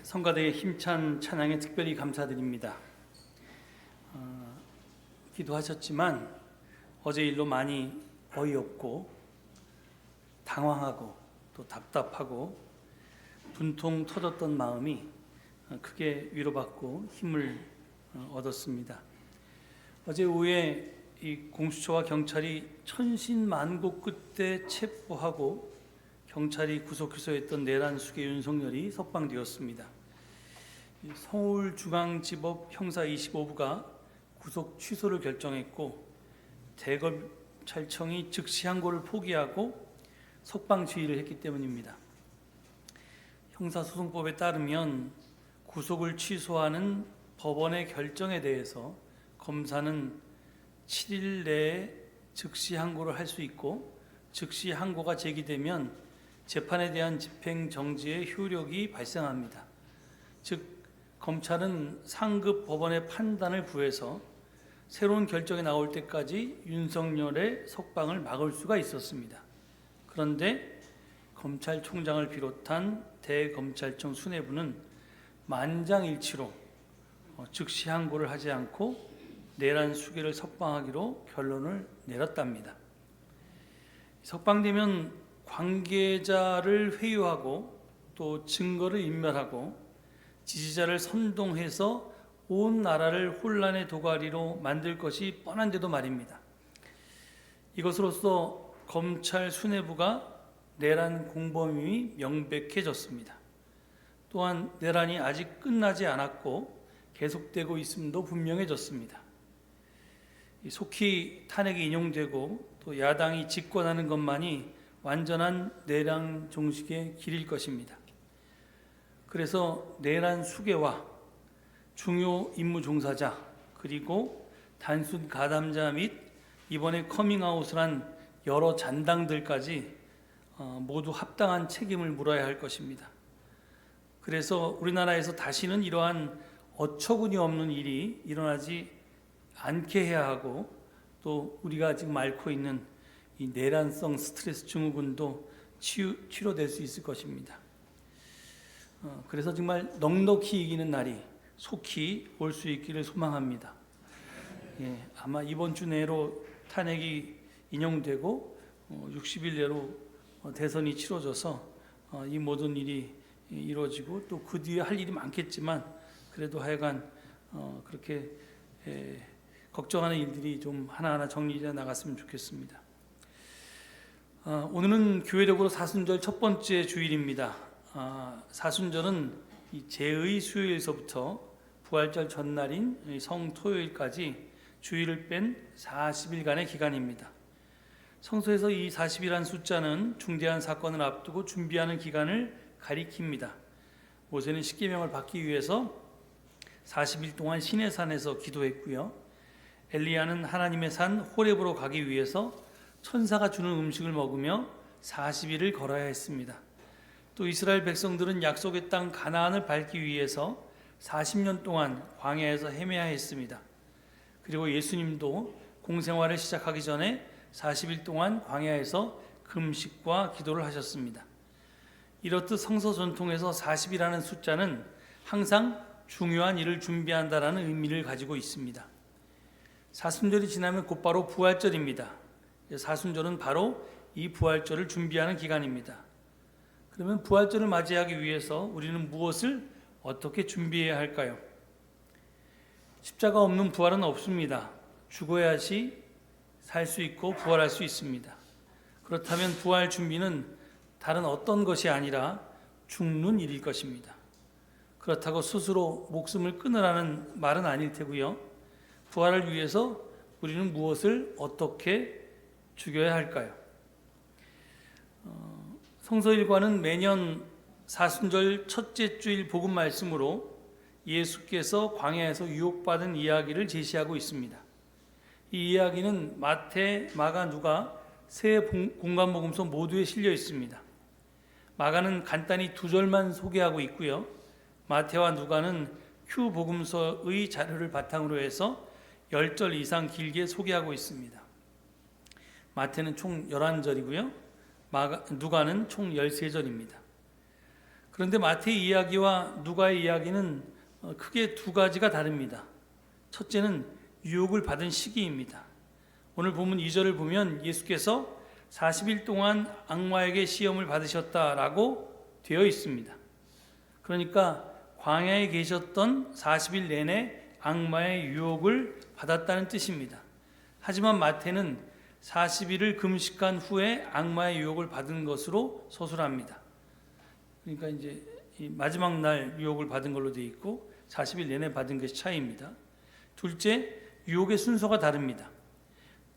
성가대의 힘찬 찬양에 특별히 감사드립니다. 기도하셨지만 어제 일로 많이 어이없고 당황하고 또 답답하고 분통 터졌던 마음이 크게 위로받고 힘을 얻었습니다. 어제 오후에 이 공수처와 경찰이 천신만고 끝에 체포하고 경찰이 구속해서 했던 내란숙의 윤석열이 석방되었습니다. 서울중앙지법 형사 25부가 구속 취소를 결정했고 대검찰청이 즉시 항고를 포기하고 석방 지휘를 했기 때문입니다. 형사소송법에 따르면 구속을 취소하는 법원의 결정에 대해서 검사는 7일 내에 즉시 항고를 할 수 있고 즉시 항고가 제기되면 재판에 대한 집행정지의 효력이 발생합니다. 즉 검찰은 상급 법원의 판단을 구해서 새로운 결정이 나올 때까지 윤석열의 석방을 막을 수가 있었습니다. 그런데 검찰총장을 비롯한 대검찰청 수뇌부는 만장일치로 즉시 항고를 하지 않고 내란 수계를 석방하기로 결론을 내렸답니다. 석방되면 관계자를 회유하고 또 증거를 인멸하고 지지자를 선동해서 온 나라를 혼란의 도가니로 만들 것이 뻔한데도 말입니다. 이것으로써 검찰 수뇌부가 내란 공범임이 명백해졌습니다. 또한 내란이 아직 끝나지 않았고 계속되고 있음도 분명해졌습니다. 속히 탄핵이 인용되고 또 야당이 집권하는 것만이 완전한 내란 종식의 길일 것입니다. 그래서 내란 수괴와 중요 임무 종사자 그리고 단순 가담자 및 이번에 커밍아웃을 한 여러 잔당들까지 모두 합당한 책임을 물어야 할 것입니다. 그래서 우리나라에서 다시는 이러한 어처구니 없는 일이 일어나지 않게 해야 하고 또 우리가 지금 앓고 있는 이 내란성 스트레스 증후군도 치료될 수 있을 것입니다. 그래서 정말 넉넉히 이기는 날이 속히 올 수 있기를 소망합니다. 아마 이번 주 내로 탄핵이 인용되고 60일 내로 대선이 치러져서 이 모든 일이 이루어지고 또 그 뒤에 할 일이 많겠지만 그래도 하여간 그렇게 걱정하는 일들이 좀 하나하나 정리되어 나갔으면 좋겠습니다. 오늘은 교회적으로 사순절 첫 번째 주일입니다. 사순절은 이 제의 수요일서부터 부활절 전날인 성토요일까지 주일을 뺀 40일간의 기간입니다. 성서에서 이 40이라는 숫자는 중대한 사건을 앞두고 준비하는 기간을 가리킵니다. 모세는 십계명을 받기 위해서 40일 동안 시내산에서 기도했고요. 엘리야는 하나님의 산 호렙으로 가기 위해서 천사가 주는 음식을 먹으며 40일을 걸어야 했습니다. 또 이스라엘 백성들은 약속의 땅 가나안을 밟기 위해서 40년 동안 광야에서 헤매야 했습니다. 그리고 예수님도 공생활을 시작하기 전에 40일 동안 광야에서 금식과 기도를 하셨습니다. 이렇듯 성서 전통에서 40이라는 숫자는 항상 중요한 일을 준비한다라는 의미를 가지고 있습니다. 사순절이 지나면 곧바로 부활절입니다. 사순절은 바로 이 부활절을 준비하는 기간입니다. 그러면 부활절을 맞이하기 위해서 우리는 무엇을 어떻게 준비해야 할까요? 십자가 없는 부활은 없습니다. 죽어야지 살 수 있고 부활할 수 있습니다. 그렇다면 부활 준비는 다른 어떤 것이 아니라 죽는 일일 것입니다. 그렇다고 스스로 목숨을 끊으라는 말은 아닐 테고요. 부활을 위해서 우리는 무엇을 어떻게 죽여야 할까요? 성서일과는 매년 사순절 첫째 주일 복음 말씀으로 예수께서 광야에서 유혹받은 이야기를 제시하고 있습니다. 이 이야기는 마태, 마가, 누가 세 공간복음서 모두에 실려 있습니다. 마가는 간단히 두 절만 소개하고 있고요. 마태와 누가는 큐 복음서의 자료를 바탕으로 해서 10절 이상 길게 소개하고 있습니다. 마태는 총 11절이고요. 누가는 총 13절입니다. 그런데 마태의 이야기와 누가의 이야기는 크게 두 가지가 다릅니다. 첫째는 유혹을 받은 시기입니다. 오늘 본문 2절을 보면 예수께서 40일 동안 악마에게 시험을 받으셨다라고 되어 있습니다. 그러니까 광야에 계셨던 40일 내내 악마의 유혹을 받았다는 뜻입니다. 하지만 마태는 40일을 금식한 후에 악마의 유혹을 받은 것으로 서술합니다. 그러니까 이제 마지막 날 유혹을 받은 걸로 되어 있고 40일 내내 받은 것이 차이입니다. 둘째, 유혹의 순서가 다릅니다.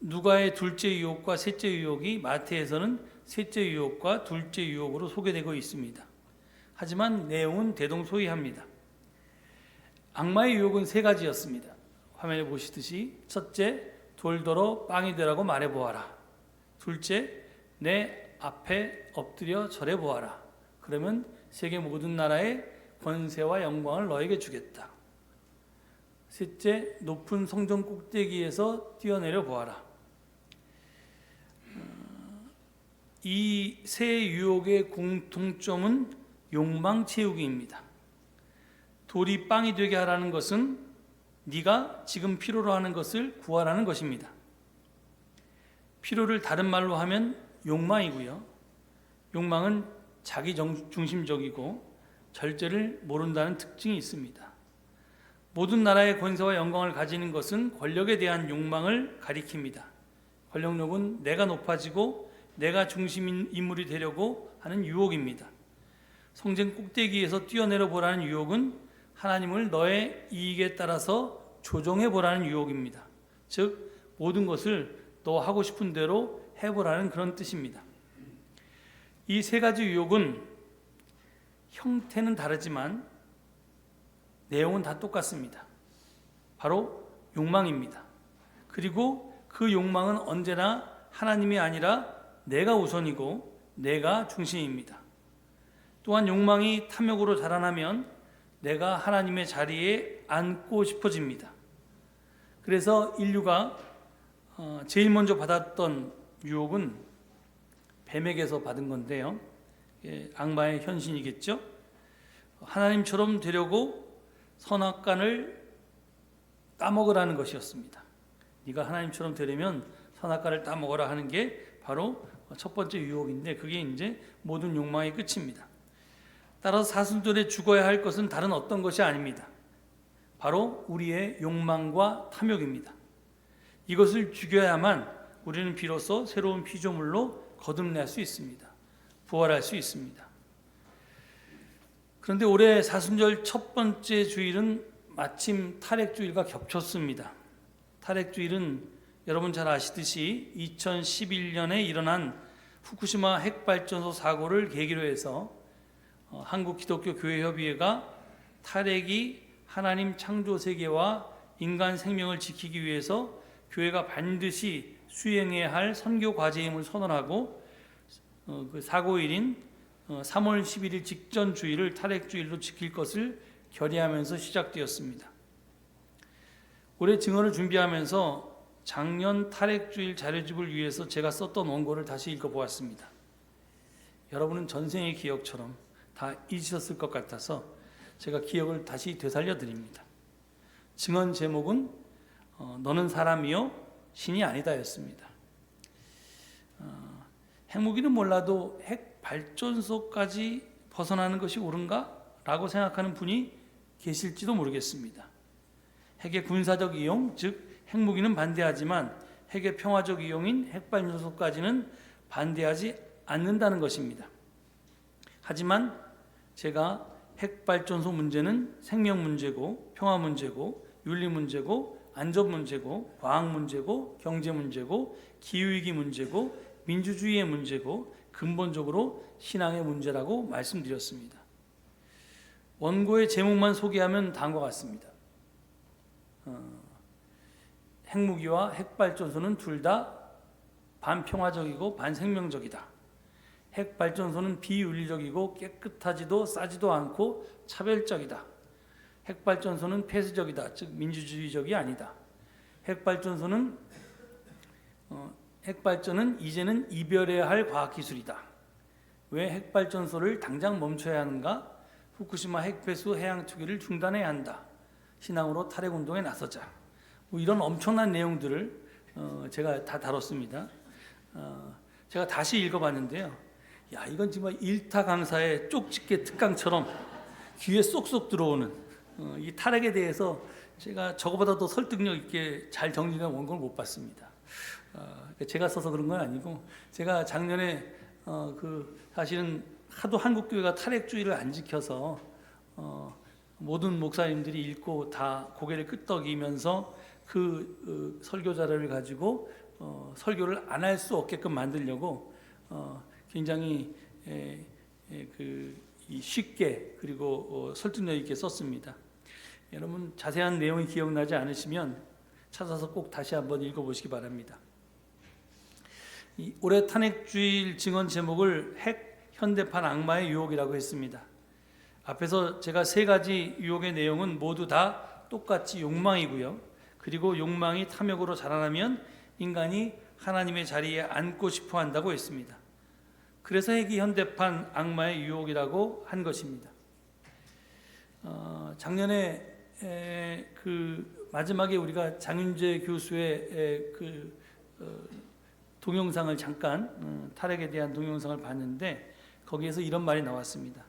누가의 둘째 유혹과 셋째 유혹이 마태에서는 셋째 유혹과 둘째 유혹으로 소개되고 있습니다. 하지만 내용은 대동소이합니다. 악마의 유혹은 세 가지였습니다. 화면에 보시듯이 첫째, 돌더러 빵이 되라고 말해보아라. 둘째, 내 앞에 엎드려 절해보아라. 그러면 세계 모든 나라의 권세와 영광을 너에게 주겠다. 셋째, 높은 성전 꼭대기에서 뛰어내려 보아라. 이 세 유혹의 공통점은 욕망 채우기입니다. 돌이 빵이 되게 하라는 것은 네가 지금 필요로 하는 것을 구하라는 것입니다. 필요를 다른 말로 하면 욕망이고요. 욕망은 자기 중심적이고 절제를 모른다는 특징이 있습니다. 모든 나라의 권세와 영광을 가지는 것은 권력에 대한 욕망을 가리킵니다. 권력욕은 내가 높아지고 내가 중심 인물이 되려고 하는 유혹입니다. 성전 꼭대기에서 뛰어내려 보라는 유혹은 하나님을 너의 이익에 따라서 조정해 보라는 유혹입니다. 즉 모든 것을 너 하고 싶은 대로 해보라는 그런 뜻입니다. 이 세 가지 유혹은 형태는 다르지만 내용은 다 똑같습니다. 바로 욕망입니다. 그리고 그 욕망은 언제나 하나님이 아니라 내가 우선이고 내가 중심입니다. 또한 욕망이 탐욕으로 자라나면 내가 하나님의 자리에 앉고 싶어집니다. 그래서 인류가 제일 먼저 받았던 유혹은 뱀에게서 받은 건데요. 악마의 현신이겠죠. 하나님처럼 되려고 선악과를 따먹으라는 것이었습니다. 네가 하나님처럼 되려면 선악과를 따먹어라 하는 게 바로 첫 번째 유혹인데 그게 이제 모든 욕망의 끝입니다. 따라서 사순절에 죽어야 할 것은 다른 어떤 것이 아닙니다. 바로 우리의 욕망과 탐욕입니다. 이것을 죽여야만 우리는 비로소 새로운 피조물로 거듭날 수 있습니다. 부활할 수 있습니다. 그런데 올해 사순절 첫 번째 주일은 마침 탈핵주일과 겹쳤습니다. 탈핵주일은 여러분 잘 아시듯이 2011년에 일어난 후쿠시마 핵발전소 사고를 계기로 해서 한국기독교교회협의회가 탈핵이 하나님 창조 세계와 인간 생명을 지키기 위해서 교회가 반드시 수행해야 할 선교 과제임을 선언하고 그 사고일인 3월 11일 직전 주일을 탈핵주일로 지킬 것을 결의하면서 시작되었습니다. 올해 증언을 준비하면서 작년 탈핵주일 자료집을 위해서 제가 썼던 원고를 다시 읽어보았습니다. 여러분은 전생의 기억처럼 다 잊으셨을 것 같아서 제가 기억을 다시 되살려 드립니다. 증언 제목은 너는 사람이요 신이 아니다였습니다. 핵무기는 몰라도 핵 발전소까지 벗어나는 것이 옳은가? 라고 생각하는 분이 계실지도 모르겠습니다. 핵의 군사적 이용, 즉 핵무기는 반대하지만 핵의 평화적 이용인 핵발전소까지는 반대하지 않는다는 것입니다. 하지만 제가 핵발전소 문제는 생명 문제고 평화 문제고 윤리 문제고 안전 문제고 과학 문제고 경제 문제고 기후위기 문제고 민주주의의 문제고 근본적으로 신앙의 문제라고 말씀드렸습니다. 원고의 제목만 소개하면 다음과 같습니다. 핵무기와 핵발전소는 둘 다 반평화적이고 반생명적이다. 핵발전소는 비윤리적이고 깨끗하지도 싸지도 않고 차별적이다. 핵발전소는 폐쇄적이다. 즉 민주주의적이 아니다. 핵발전은 이제는 이별해야 할 과학기술이다. 왜 핵발전소를 당장 멈춰야 하는가? 후쿠시마 핵폐수 해양 투기를 중단해야 한다. 신앙으로 탈핵운동에 나서자. 뭐 이런 엄청난 내용들을 제가 다 다뤘습니다. 제가 다시 읽어봤는데요. 야, 이건 정말 일타 강사의 쪽집게 특강처럼 귀에 쏙쏙 들어오는 이 탈핵에 대해서 제가 저거보다 더 설득력 있게 잘 정리된 원고를 못 봤습니다. 제가 써서 그런 건 아니고 제가 작년에 사실은 하도 한국교회가 탈핵주의를 안 지켜서 모든 목사님들이 읽고 다 고개를 끄덕이면서 그 설교 자료를 가지고 설교를 안 할 수 없게끔 만들려고 굉장히 쉽게 그리고 설득력 있게 썼습니다. 여러분 자세한 내용이 기억나지 않으시면 찾아서 꼭 다시 한번 읽어보시기 바랍니다. 올해 탄핵주일 증언 제목을 핵 현대판 악마의 유혹이라고 했습니다. 앞에서 제가 3가지 유혹의 내용은 모두 다 똑같이 욕망이고요. 그리고 욕망이 탐욕으로 자라나면 인간이 하나님의 자리에 앉고 싶어 한다고 했습니다. 그래서 핵이 현대판 악마의 유혹이라고 한 것입니다. 작년에 마지막에 우리가 장윤재 교수의 동영상을 잠깐 탈핵에 대한 동영상을 봤는데 거기에서 이런 말이 나왔습니다.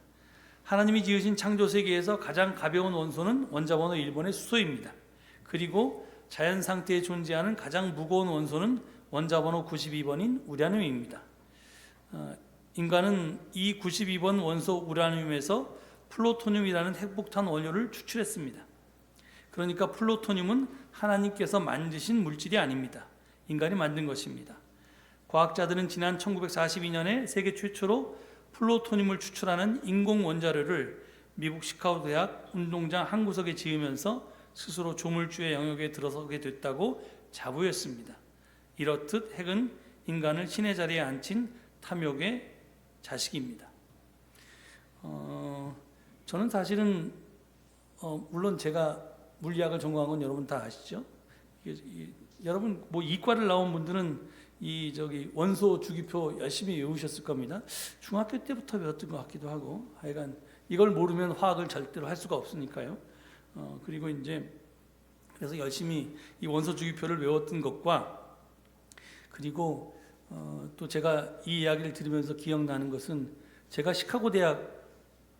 하나님이 지으신 창조 세계에서 가장 가벼운 원소는 원자번호 1번의 수소입니다. 그리고 자연 상태에 존재하는 가장 무거운 원소는 원자번호 92번인 우라늄입니다. 인간은 이 92번 원소 우라늄에서 플루토늄이라는 핵폭탄 원료를 추출했습니다. 그러니까 플루토늄은 하나님께서 만드신 물질이 아닙니다. 인간이 만든 것입니다. 과학자들은 지난 1942년에 세계 최초로 플루토늄을 추출하는 인공 원자료를 미국 시카고 대학 운동장 한 구석에 지으면서 스스로 조물주의 영역에 들어서게 됐다고 자부했습니다. 이렇듯 핵은 인간을 신의 자리에 앉힌 탐욕의 자식입니다. 저는 사실은 물론 제가 물리학을 전공한 건 여러분 다 아시죠? 여러분 뭐 이과를 나온 분들은 원소 주기표 열심히 외우셨을 겁니다. 중학교 때부터 배웠던 것 같기도 하고 하여간 이걸 모르면 화학을 절대로 할 수가 없으니까요. 그리고 이제 그래서 열심히 이 원소 주기표를 외웠던 것과 그리고 또 제가 이 이야기를 들으면서 기억나는 것은 제가 시카고 대학이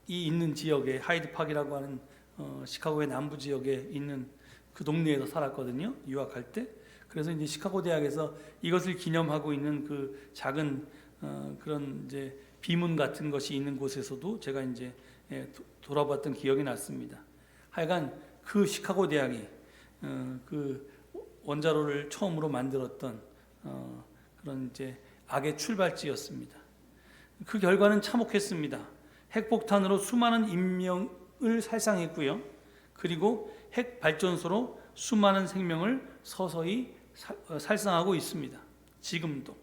있는 지역에 하이드팍이라고 하는 시카고의 남부 지역에 있는 그 동네에서 살았거든요. 유학할 때. 그래서 이제 시카고 대학에서 이것을 기념하고 있는 그 작은 그런 이제 비문 같은 것이 있는 곳에서도 제가 이제 돌아봤던 기억이 났습니다. 하여간 그 시카고 대학이 그 원자로를 처음으로 만들었던 그런 이제 악의 출발지였습니다. 그 결과는 참혹했습니다. 핵폭탄으로 수많은 인명을 살상했고요. 그리고 핵 발전소로 수많은 생명을 서서히 살상하고 있습니다. 지금도.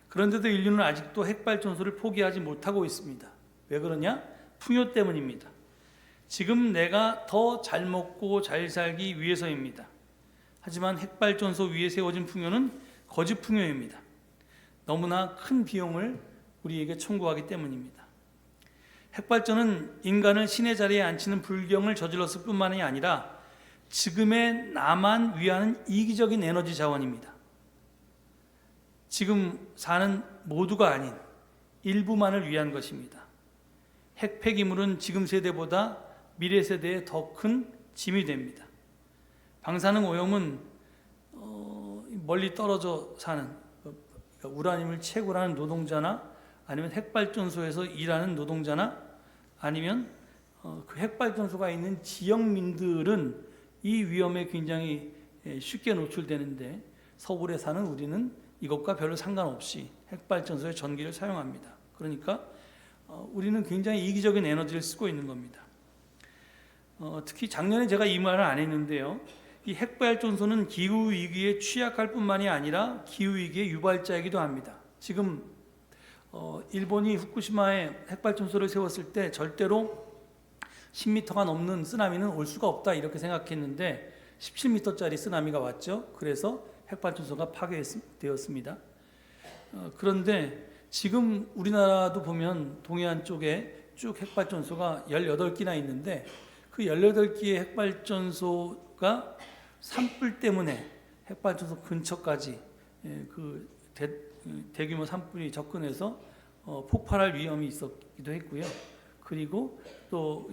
그런데도 인류는 아직도 핵 발전소를 포기하지 못하고 있습니다. 왜 그러냐? 풍요 때문입니다. 지금 내가 더 잘 먹고 잘 살기 위해서입니다. 하지만 핵 발전소 위에 세워진 풍요는 거짓 풍요입니다. 너무나 큰 비용을 우리에게 청구하기 때문입니다. 핵발전은 인간을 신의 자리에 앉히는 불경을 저질렀을 뿐만이 아니라 지금의 나만 위하는 이기적인 에너지 자원입니다. 지금 사는 모두가 아닌 일부만을 위한 것입니다. 핵 폐기물은 지금 세대보다 미래 세대에 더 큰 짐이 됩니다. 방사능 오염은 멀리 떨어져 사는 우라늄을 채굴하는 노동자나 아니면 핵발전소에서 일하는 노동자나 아니면 그 핵발전소가 있는 지역민들은 이 위험에 굉장히 쉽게 노출되는데 서울에 사는 우리는 이것과 별로 상관없이 핵발전소의 전기를 사용합니다. 그러니까 우리는 굉장히 이기적인 에너지를 쓰고 있는 겁니다. 특히 작년에 제가 이 말을 안 했는데요. 이 핵발전소는 기후위기에 취약할 뿐만이 아니라 기후위기의 유발자이기도 합니다. 지금 일본이 후쿠시마에 핵발전소를 세웠을 때 절대로 10m가 넘는 쓰나미는 올 수가 없다 이렇게 생각했는데 17m짜리 쓰나미가 왔죠. 그래서 핵발전소가 파괴되었습니다. 그런데 지금 우리나라도 보면 동해안 쪽에 쭉 핵발전소가 18기나 있는데 그 18기의 핵발전소가 산불 때문에 핵발전소 근처까지 그 대규모 산불이 접근해서 폭발할 위험이 있었기도 했고요. 그리고 또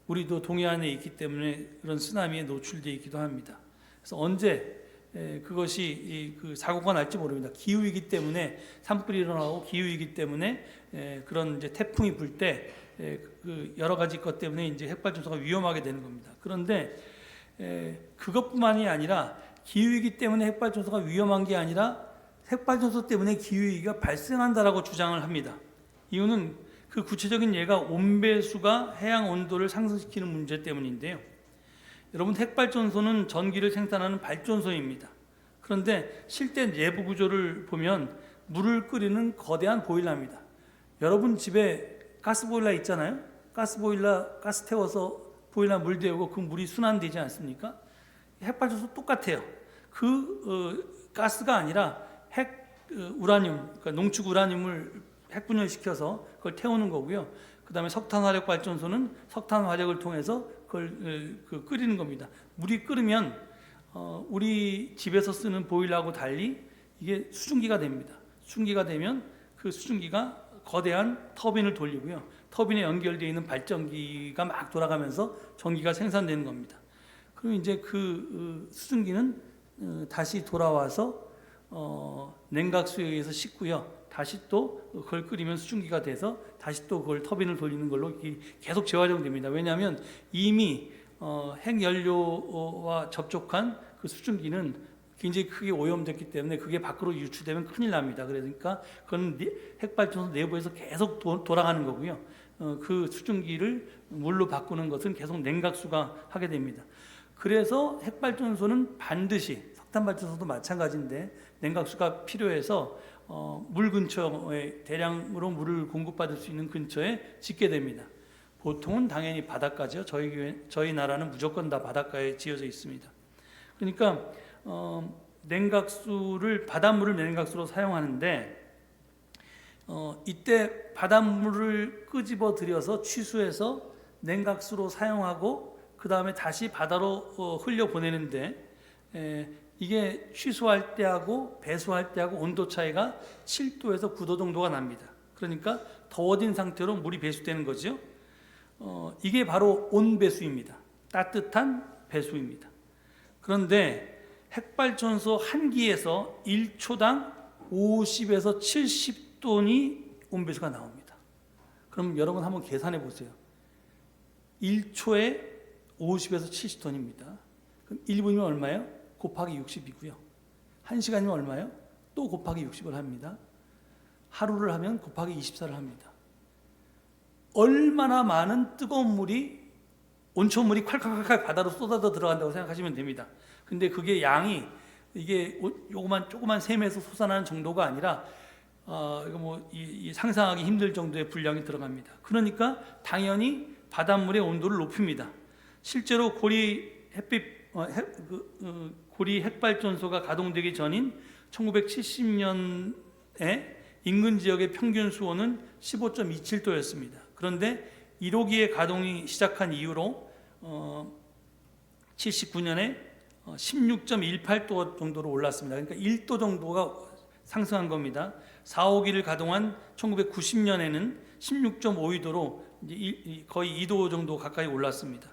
우리도 동해안에 있기 때문에 그런 쓰나미에 노출되어 있기도 합니다. 그래서 언제 그것이 그 사고가 날지 모릅니다. 기후이기 때문에 산불이 일어나고 기후이기 때문에 그런 이제 태풍이 불 때 그 여러 가지 것 때문에 이제 핵발전소가 위험하게 되는 겁니다. 그런데 그것뿐만이 아니라 기후이기 때문에 핵발전소가 위험한 게 아니라 핵발전소 때문에 기후위기가 발생한다라고 주장을 합니다. 이유는 그 구체적인 예가 온배수가 해양 온도를 상승시키는 문제 때문인데요. 여러분, 핵발전소는 전기를 생산하는 발전소입니다. 그런데 실제 내부 구조를 보면 물을 끓이는 거대한 보일러입니다. 여러분 집에 가스보일러 있잖아요. 가스보일러 가스 태워서 보일러 물 데우고 그 물이 순환되지 않습니까? 핵발전소 똑같아요. 가스가 아니라 우라늄, 그러니까 농축 우라늄을 핵분열시켜서 그걸 태우는 거고요. 그 다음에 석탄화력 발전소는 석탄 화력을 통해서 그걸 끓이는 겁니다. 물이 끓으면 우리 집에서 쓰는 보일러하고 달리 이게 수증기가 됩니다. 수증기가 되면 그 수증기가 거대한 터빈을 돌리고요. 터빈에 연결되어 있는 발전기가 막 돌아가면서 전기가 생산되는 겁니다. 그럼 이제 그 수증기는 다시 돌아와서 냉각수에 의해서 식고요. 다시 또 그걸 끓이면 수증기가 돼서 다시 또 그걸 터빈을 돌리는 걸로 계속 재활용됩니다. 왜냐하면 이미 핵연료와 접촉한 그 수증기는 굉장히 크게 오염됐기 때문에 그게 밖으로 유출되면 큰일 납니다. 그러니까 그건 핵발전소 내부에서 계속 돌아가는 거고요. 그 수증기를 물로 바꾸는 것은 계속 냉각수가 하게 됩니다. 그래서 핵발전소는 반드시, 석탄발전소도 마찬가지인데 냉각수가 필요해서 물 근처에 대량으로 물을 공급받을 수 있는 근처에 짓게 됩니다. 보통은 당연히 바닷가죠. 저희 나라는 무조건 다 바닷가에 지어져 있습니다. 그러니까 바닷물을 냉각수로 사용하는데 이때 바닷물을 끄집어 들여서 취수해서 냉각수로 사용하고 그 다음에 다시 바다로 흘려 보내는데 이게 취수할 때하고 배수할 때하고 온도 차이가 7도에서 9도 정도가 납니다. 그러니까 더워진 상태로 물이 배수되는 거죠. 이게 바로 온배수입니다. 따뜻한 배수입니다. 그런데 핵발전소 한 기에서 1초당 50에서 70톤이 온배수가 나옵니다. 그럼 여러분 한번 계산해 보세요. 1초에 50에서 70톤입니다. 그럼 1분이면 얼마예요? 곱하기 60이고요. 1시간이면 얼마예요? 또 곱하기 60을 합니다. 하루를 하면 곱하기 24를 합니다. 얼마나 많은 뜨거운 물이, 온천물이 콸콸콸 바다로 쏟아져 들어간다고 생각하시면 됩니다. 근데 그게 양이 이게 조그만 샘에서 솟아나는 정도가 아니라 이거 상상하기 힘들 정도의 분량이 들어갑니다. 그러니까 당연히 바닷물의 온도를 높입니다. 실제로 고리 핵발전소가 가동되기 전인 1970년에 인근 지역의 평균 수온은 15.27도였습니다. 그런데 1호기의 가동이 시작한 이후로 79년에 16.18도 정도로 올랐습니다. 그러니까 1도 정도가 상승한 겁니다. 4호기를 가동한 1990년에는 16.52도로 이제 거의 2도 정도 가까이 올랐습니다.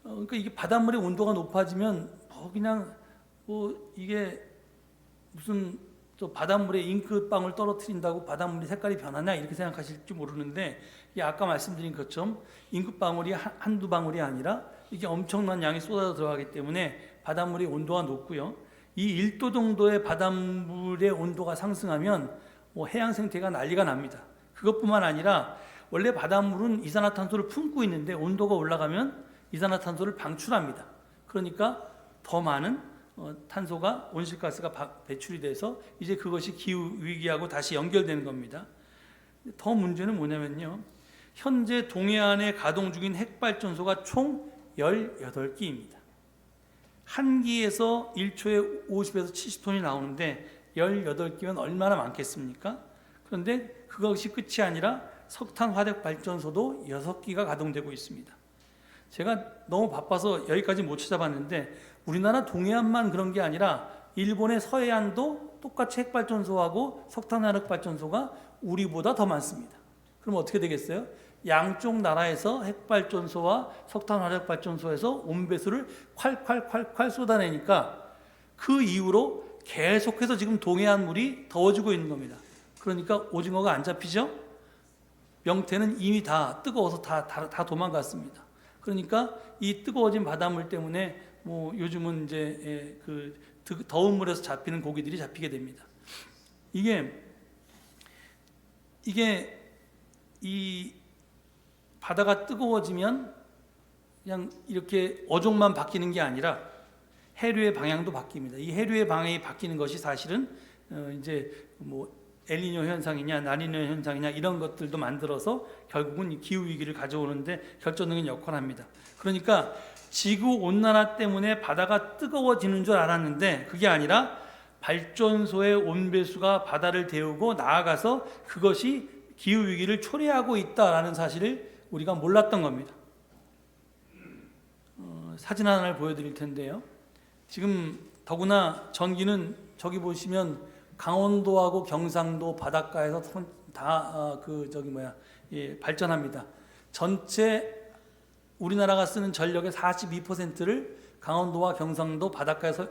그러니까 이게 바닷물의 온도가 높아지면 그냥 이게 무슨 또 바닷물에 잉크방울 떨어뜨린다고 바닷물이 색깔이 변하냐 이렇게 생각하실지 모르는데, 이게 아까 말씀드린 것처럼 잉크방울이 한두 방울이 아니라 이게 엄청난 양이 쏟아져 들어가기 때문에 바닷물의 온도가 높고요. 이 1도 정도의 바닷물의 온도가 상승하면 해양 생태가 난리가 납니다. 그것뿐만 아니라 원래 바닷물은 이산화탄소를 품고 있는데 온도가 올라가면 이산화탄소를 방출합니다. 그러니까 더 많은 탄소가, 온실가스가 배출이 돼서 이제 그것이 기후위기하고 다시 연결되는 겁니다. 더 문제는 뭐냐면요, 현재 동해안에 가동 중인 핵발전소가 총 18기입니다. 한 기에서 1초에 50에서 70톤이 나오는데 18개면 얼마나 많겠습니까? 그런데 그것이 끝이 아니라 석탄 화력 발전소도 6기가 가동되고 있습니다. 제가 너무 바빠서 여기까지 못 찾아봤는데 우리나라 동해안만 그런 게 아니라 일본의 서해안도 똑같이 핵발전소하고 석탄 화력 발전소가 우리보다 더 많습니다. 그럼 어떻게 되겠어요? 양쪽 나라에서 핵발전소와 석탄 화력 발전소에서 온배수를 콸콸콸콸 쏟아내니까 그 이후로 계속해서 지금 동해안 물이 더워지고 있는 겁니다. 그러니까 오징어가 안 잡히죠? 명태는 이미 다 뜨거워서 다 도망갔습니다. 그러니까 이 뜨거워진 바닷물 때문에 뭐 요즘은 이제 그 더운 물에서 잡히는 고기들이 잡히게 됩니다. 이게 이 바다가 뜨거워지면 그냥 이렇게 어종만 바뀌는 게 아니라 해류의 방향도 바뀝니다. 이 해류의 방향이 바뀌는 것이 사실은 이제 뭐 엘니뇨 현상이냐 라니뇨 현상이냐 이런 것들도 만들어서 결국은 기후 위기를 가져오는데 결정적인 역할을 합니다. 그러니까 지구 온난화 때문에 바다가 뜨거워지는 줄 알았는데 그게 아니라 발전소의 온배수가 바다를 데우고 나아가서 그것이 기후 위기를 초래하고 있다라는 사실을 우리가 몰랐던 겁니다. 사진 하나를 보여드릴 텐데요. 지금 더구나 전기는 저기 보시면 강원도하고 경상도 바닷가에서 다 발전합니다. 전체 우리나라가 쓰는 전력의 42%를 강원도와 경상도 바닷가에서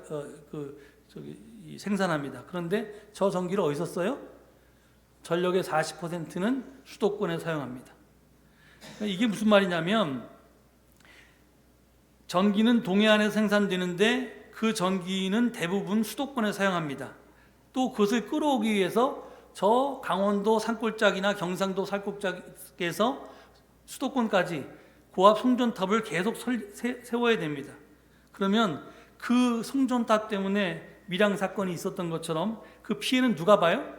생산합니다. 그런데 저 전기를 어디서 써요? 전력의 40%는 수도권에 사용합니다. 이게 무슨 말이냐면 전기는 동해안에서 생산되는데 그 전기는 대부분 수도권에 사용합니다. 또 그것을 끌어오기 위해서 저 강원도 산골짜기나 경상도 산골짜기에서 수도권까지 고압 송전탑을 계속 세워야 됩니다. 그러면 그 송전탑 때문에 밀양 사건이 있었던 것처럼 그 피해는 누가 봐요?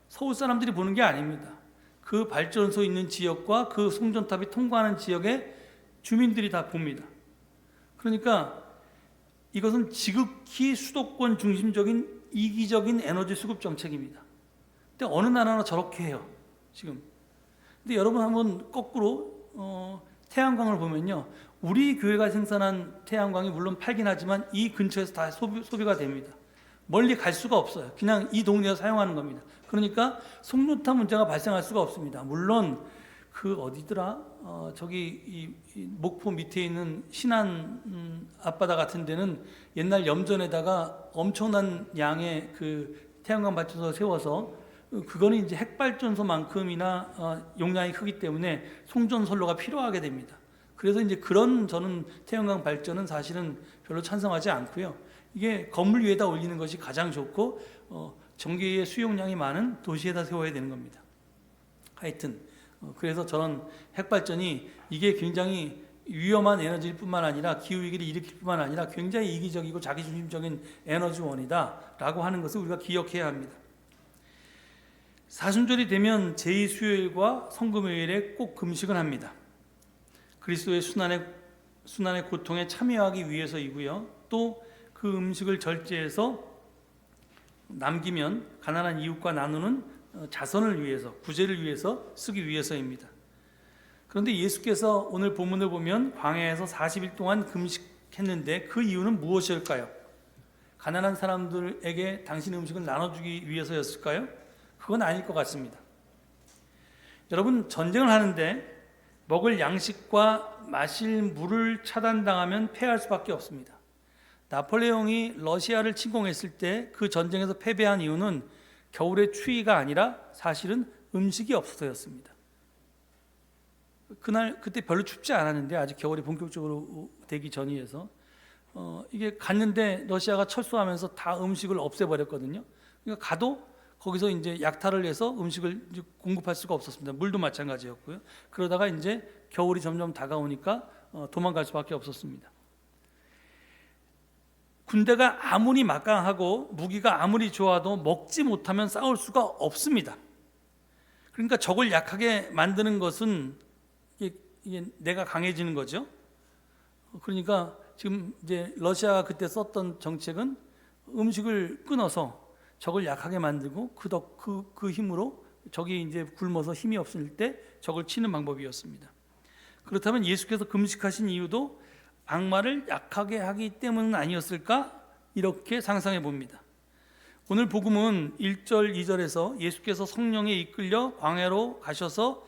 서울 사람들이 보는 게 아닙니다. 그 발전소 있는 지역과 그 송전탑이 통과하는 지역의 주민들이 다 봅니다. 그러니까 이것은 지극히 수도권 중심적인 이기적인 에너지 수급 정책입니다. 근데 어느 나라나 저렇게 해요, 지금. 근데 여러분 한번 거꾸로 태양광을 보면요. 우리 교회가 생산한 태양광이 물론 팔긴 하지만 이 근처에서 다 소비가 됩니다. 멀리 갈 수가 없어요. 그냥 이 동네에서 사용하는 겁니다. 그러니까 송전탑 문제가 발생할 수가 없습니다. 물론 그 어디더라? 저기 이 목포 밑에 있는 신안 앞바다 같은 데는 옛날 염전에다가 엄청난 양의 그 태양광 발전소 세워서 그거는 이제 핵발전소만큼이나 용량이 크기 때문에 송전선로가 필요하게 됩니다. 그래서 이제 그런 저는 태양광 발전은 사실은 별로 찬성하지 않고요. 이게 건물 위에다 올리는 것이 가장 좋고 전기의 수용량이 많은 도시에다 세워야 되는 겁니다. 하여튼 그래서 저는 핵발전이 이게 굉장히 위험한 에너지일 뿐만 아니라 기후위기를 일으킬 뿐만 아니라 굉장히 이기적이고 자기중심적인 에너지원이다라고 하는 것을 우리가 기억해야 합니다. 사순절이 되면 제2수요일과 성금요일에 꼭 금식을 합니다. 그리스도의 순환의 고통에 참여하기 위해서이고요. 또 그 음식을 절제해서 남기면 가난한 이웃과 나누는 자선을 위해서, 구제를 위해서 쓰기 위해서입니다. 그런데 예수께서 오늘 본문을 보면 광야에서 40일 동안 금식했는데 그 이유는 무엇일까요? 가난한 사람들에게 당신의 음식을 나눠주기 위해서였을까요? 그건 아닐 것 같습니다. 여러분, 전쟁을 하는데 먹을 양식과 마실 물을 차단당하면 패할 수밖에 없습니다. 나폴레옹이 러시아를 침공했을 때 그 전쟁에서 패배한 이유는 겨울의 추위가 아니라 사실은 음식이 없어서였습니다. 그때 별로 춥지 않았는데 아직 겨울이 본격적으로 되기 전이어서 이게 갔는데 러시아가 철수하면서 다 음식을 없애버렸거든요. 그러니까 가도 거기서 이제 약탈을 해서 음식을 공급할 수가 없었습니다. 물도 마찬가지였고요. 그러다가 이제 겨울이 점점 다가오니까 도망갈 수밖에 없었습니다. 군대가 아무리 막강하고 무기가 아무리 좋아도 먹지 못하면 싸울 수가 없습니다. 그러니까 적을 약하게 만드는 것은 이게 내가 강해지는 거죠. 그러니까 지금 이제 러시아가 그때 썼던 정책은 음식을 끊어서 적을 약하게 만들고 그 힘으로 적이 이제 굶어서 힘이 없을 때 적을 치는 방법이었습니다. 그렇다면 예수께서 금식하신 이유도 악마를 약하게 하기 때문은 아니었을까? 이렇게 상상해 봅니다. 오늘 복음은 1절 2절에서 예수께서 성령에 이끌려 광야로 가셔서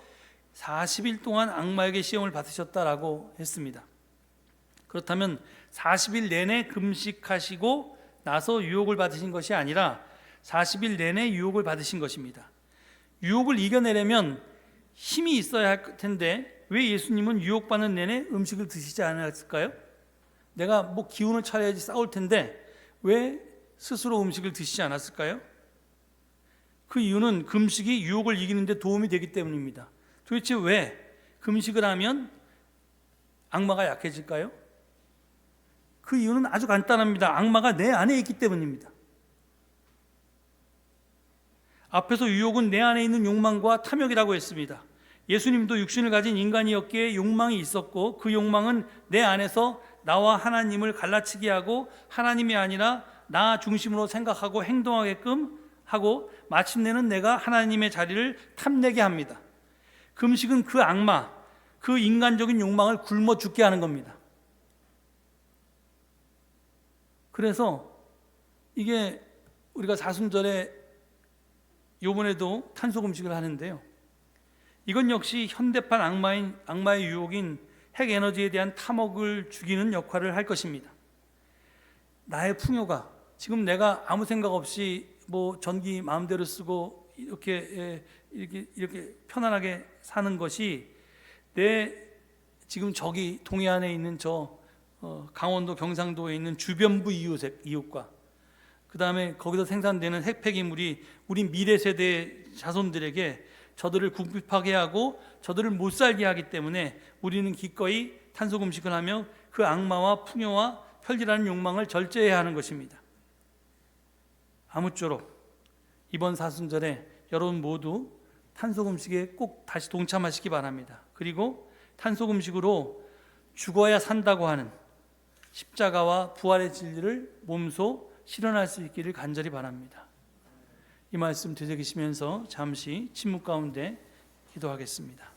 40일 동안 악마에게 시험을 받으셨다라고 했습니다. 그렇다면 40일 내내 금식하시고 나서 유혹을 받으신 것이 아니라 40일 내내 유혹을 받으신 것입니다. 유혹을 이겨내려면 힘이 있어야 할 텐데 왜 예수님은 유혹받는 내내 음식을 드시지 않았을까요? 내가 뭐 기운을 차려야지 싸울 텐데 왜 스스로 음식을 드시지 않았을까요? 그 이유는 금식이 유혹을 이기는 데 도움이 되기 때문입니다. 도대체 왜 금식을 하면 악마가 약해질까요? 그 이유는 아주 간단합니다. 악마가 내 안에 있기 때문입니다. 앞에서 유혹은 내 안에 있는 욕망과 탐욕이라고 했습니다. 예수님도 육신을 가진 인간이었기에 욕망이 있었고 그 욕망은 내 안에서 나와 하나님을 갈라치게 하고 하나님이 아니라 나 중심으로 생각하고 행동하게끔 하고 마침내는 내가 하나님의 자리를 탐내게 합니다. 금식은 그 악마, 그 인간적인 욕망을 굶어 죽게 하는 겁니다. 그래서 이게 우리가 사순절에 요번에도 탄소금식을 하는데요, 이건 역시 현대판 악마의 유혹인 핵에너지에 대한 탐욕을 죽이는 역할을 할 것입니다. 나의 풍요가 지금 내가 아무 생각 없이 뭐 전기 마음대로 쓰고 이렇게 편안하게 사는 것이 내 지금 저기 동해안에 있는 저 강원도 경상도에 있는 주변부 이웃과 그 다음에 거기서 생산되는 핵폐기물이 우리 미래 세대 자손들에게 저들을 궁핍하게 하고 저들을 못 살게 하기 때문에 우리는 기꺼이 탄소금식을 하며 그 악마와 풍요와 편리라는 욕망을 절제해야 하는 것입니다. 아무쪼록 이번 사순절에 여러분 모두 탄소금식에 꼭 다시 동참하시기 바랍니다. 그리고 탄소금식으로 죽어야 산다고 하는 십자가와 부활의 진리를 몸소 실현할 수 있기를 간절히 바랍니다. 이 말씀 되새기시면서 잠시 침묵 가운데 기도하겠습니다.